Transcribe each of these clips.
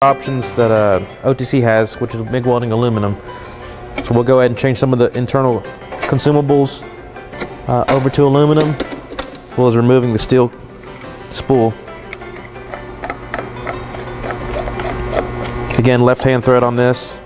Options that OTC has, which is MIG welding aluminum. So we'll go ahead and change some of the internal consumables over to aluminum, as well as removing the steel spool. Again, left hand thread on this.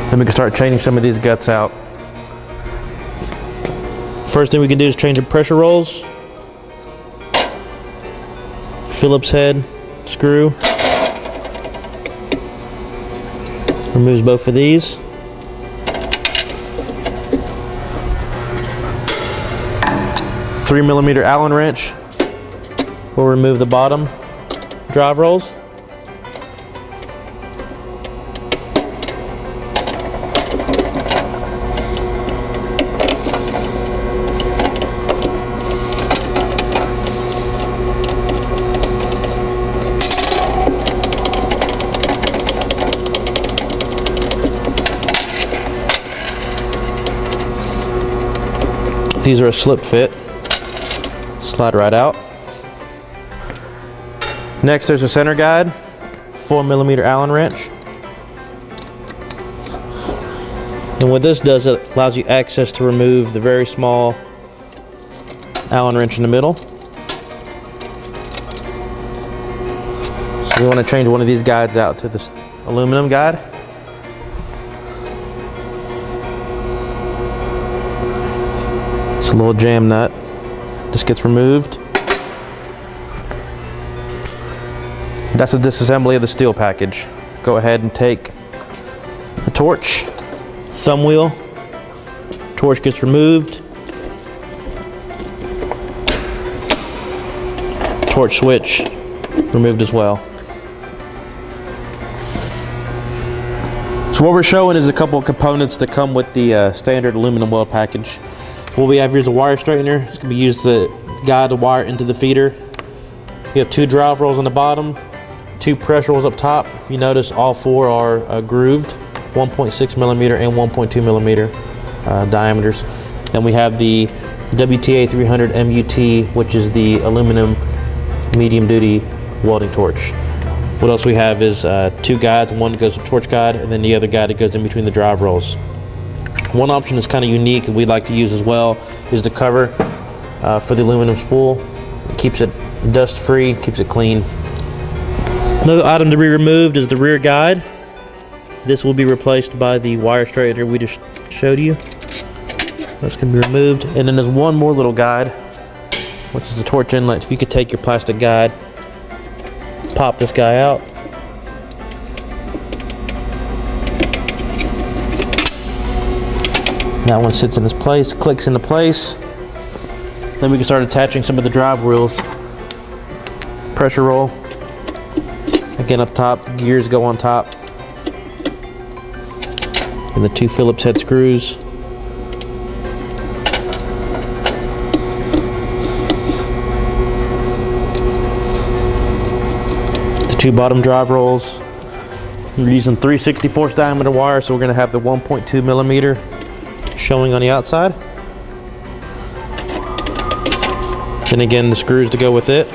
Then we can start changing some of these guts out. First thing we can do is change the pressure rolls. Phillips head screw. Removes both of these. .3mm Allen wrench will remove the bottom drive rolls. These are a slip fit. Slide right out. Next, there's a center guide, 4mm Allen wrench. And what this does, it allows you access to remove the very small Allen wrench in the middle. So we want to change one of these guides out to this aluminum guide. It's a little jam nut. Just gets removed. That's a disassembly of the steel package. Go ahead and take the torch, thumb wheel. Torch gets removed. Torch switch removed as well. So what we're showing is a couple of components that come with the standard aluminum weld package. What we have here is a wire straightener. It's going to be used to guide the wire into the feeder. You have 2 drive rolls on the bottom, 2 pressure rolls up top. If you notice, all 4 are grooved, 1.6mm and 1.2mm diameters. Then we have the WTA 300 MUT, which is the aluminum medium duty welding torch. What else we have is 2 guides. One goes with torch guide, and then the other guide that goes in between the drive rolls. One option that's kind of unique that we like to use as well is the cover for the aluminum spool. It keeps it dust free, keeps it clean. Another item to be removed is the rear guide. This will be replaced by the wire straightener we just showed you. That's going to be removed. And then there's one more little guide, which is the torch inlet. If you could take your plastic guide, pop this guy out. That one sits in its place, clicks into place. Then we can start attaching some of the drive wheels. Pressure roll. Again, up top, the gears go on top. And the 2 Phillips head screws. The 2 bottom drive rolls. We're using 3/64 diameter wire, so we're going to have the 1.2mm showing on the outside. Then again, the screws to go with it.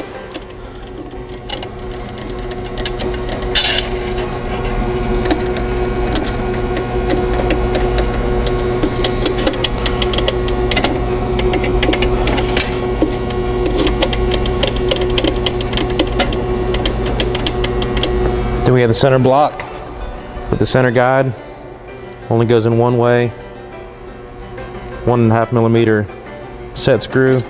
Then we have the center block with the center guide. Only goes in one way. 1.5mm set screw.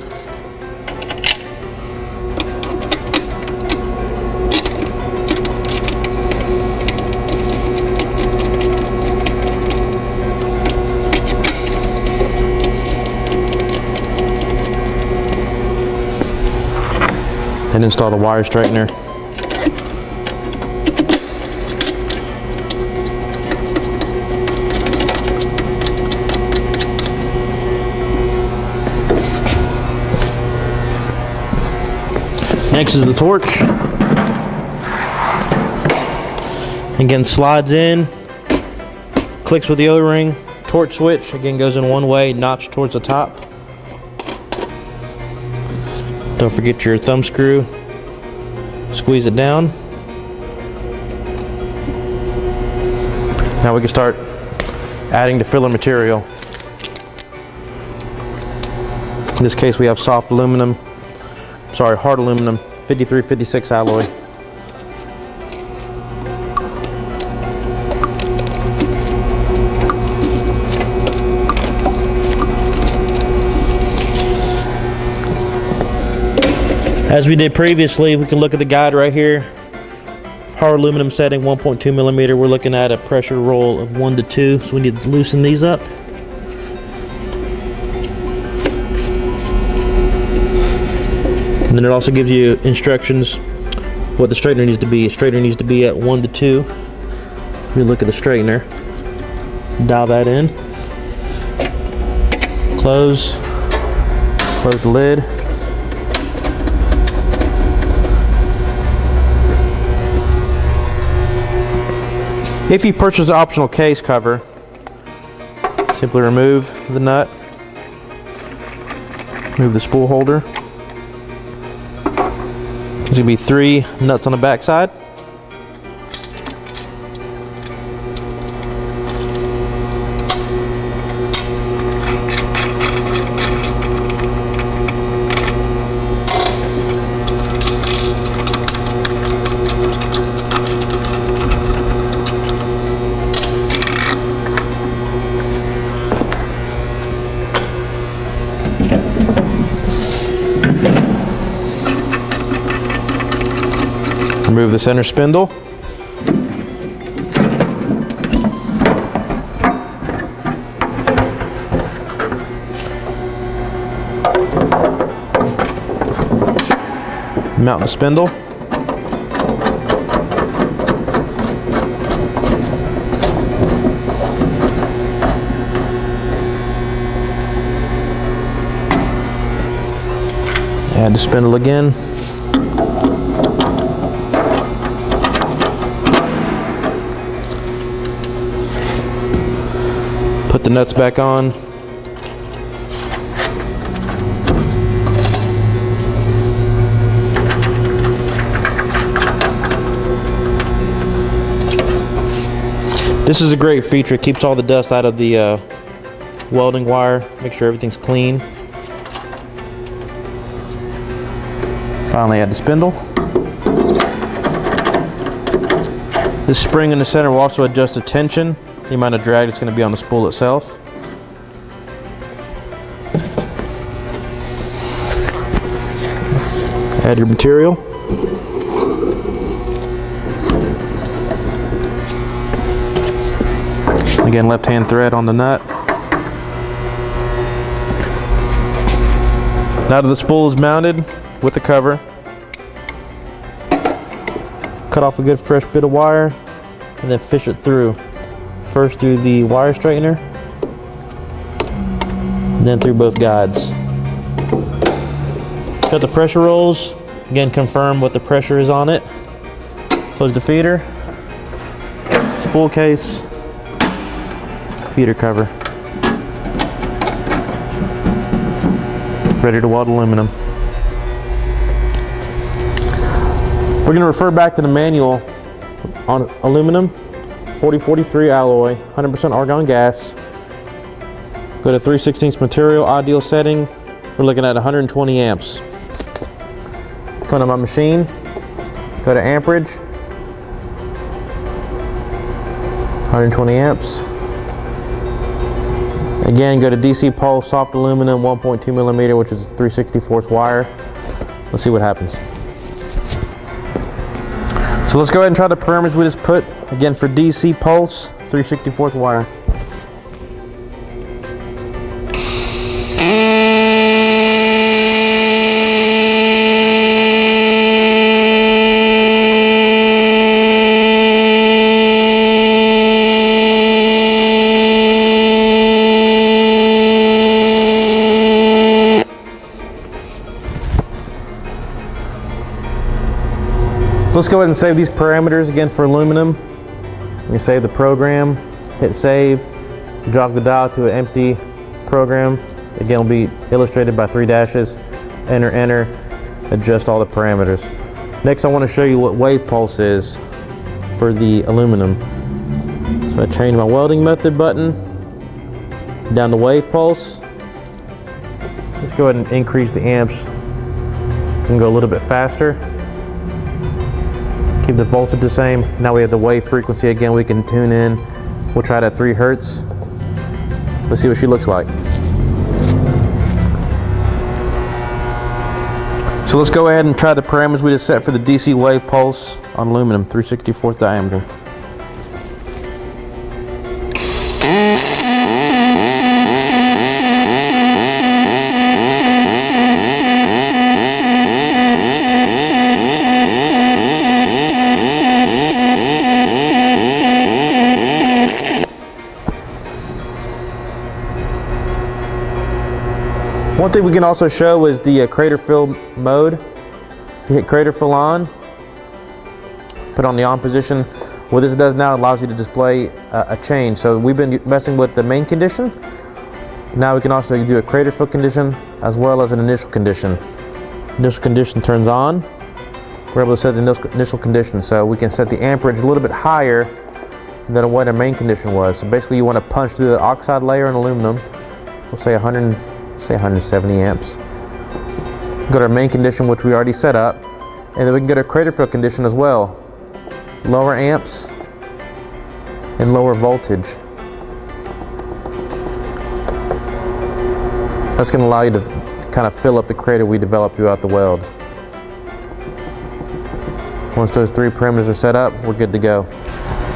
And install the wire straightener. Next is the torch. Again, slides in, clicks with the O-ring, torch switch, again goes in one way, notch towards the top. Don't forget your thumb screw, squeeze it down. Now we can start adding the filler material. In this case we have hard aluminum, 5356 alloy. As we did previously, we can look at the guide right here. Hard aluminum setting 1.2 millimeter. We're looking at a pressure roll of 1 to 2, so we need to loosen these up. And then it also gives you instructions what the straightener needs to be. The straightener needs to be at 1 to 2. You look at the straightener, dial that in, close the lid. If you purchase the optional case cover, simply remove the nut, remove the spool holder. There's going to be 3 nuts on the back side. Remove the center spindle. Mount the spindle. Add the spindle again. Put the nuts back on. This is a great feature. It keeps all the dust out of the welding wire. Make sure everything's clean. Finally add the spindle. This spring in the center will also adjust the tension, the amount of drag that's going to be on the spool itself. Add your material. Again, left hand thread on the nut. Now that the spool is mounted with the cover, cut off a good fresh bit of wire and then fish it through. First through the wire straightener, then through both guides. Cut the pressure rolls. Again, confirm what the pressure is on it. Close the feeder, spool case, feeder cover. Ready to weld aluminum. We're going to refer back to the manual on aluminum, 4043 alloy, 100% argon gas. Go to 3/16 material, ideal setting. We're looking at 120 amps. Go to my machine, go to amperage, 120 amps. Again, go to DC pulse, soft aluminum, 1.2 millimeter, which is 3/64 wire. Let's see what happens. So let's go ahead and try the parameters we just put. Again, for DC pulse, 3/64 wire. Let's go ahead and save these parameters again for aluminum. You save the program, hit save, drop the dial to an empty program. Again, will be illustrated by 3 dashes. Enter, enter, adjust all the parameters. Next, I want to show you what wave pulse is for the aluminum. So I change my welding method button down to wave pulse. Let's go ahead and increase the amps and go a little bit faster. Keep the voltage the same. Now we have the wave frequency again we can tune in. We'll try it at 3 hertz. Let's see what she looks like. So let's go ahead and try the parameters we just set for the DC wave pulse on aluminum, 3/64 diameter. One thing we can also show is the crater fill mode. If you hit crater fill on, put on the on position, what this does now allows you to display a change. So we've been messing with the main condition. Now we can also do a crater fill condition as well as an initial condition. Initial condition turns on. We're able to set the initial condition. So we can set the amperage a little bit higher than what our main condition was. So basically you want to punch through the oxide layer in aluminum. We'll say 170 amps. Go to our main condition, which we already set up, and then we can get a crater fill condition as well. Lower amps and lower voltage. That's going to allow you to kind of fill up the crater we developed throughout the weld. Once those 3 parameters are set up, we're good to go.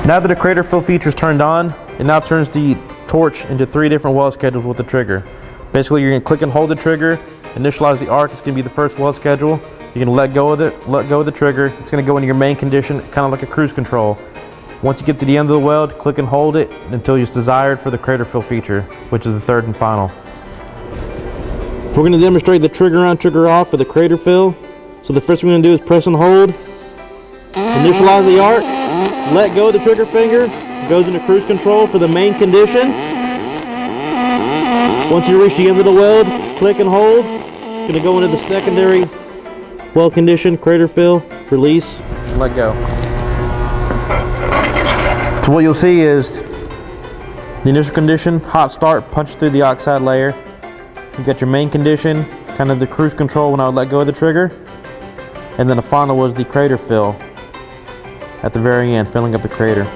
Now that the crater fill feature is turned on, it now turns the torch into 3 different weld schedules with the trigger. Basically, you're going to click and hold the trigger, initialize the arc. It's going to be the first weld schedule. You're going to let go of the trigger. It's going to go into your main condition, kind of like a cruise control. Once you get to the end of the weld, click and hold it until it's desired for the crater fill feature, which is the 3rd and final. We're going to demonstrate the trigger on, trigger off for the crater fill. So the first thing we're going to do is press and hold, initialize the arc, let go of the trigger finger, it goes into cruise control for the main condition. Once you reach the end of the weld, click and hold. It's going to go into the secondary weld condition, crater fill, release, and let go. So what you'll see is the initial condition, hot start, punch through the oxide layer. You got your main condition, kind of the cruise control when I would let go of the trigger. And then the final was the crater fill at the very end, filling up the crater.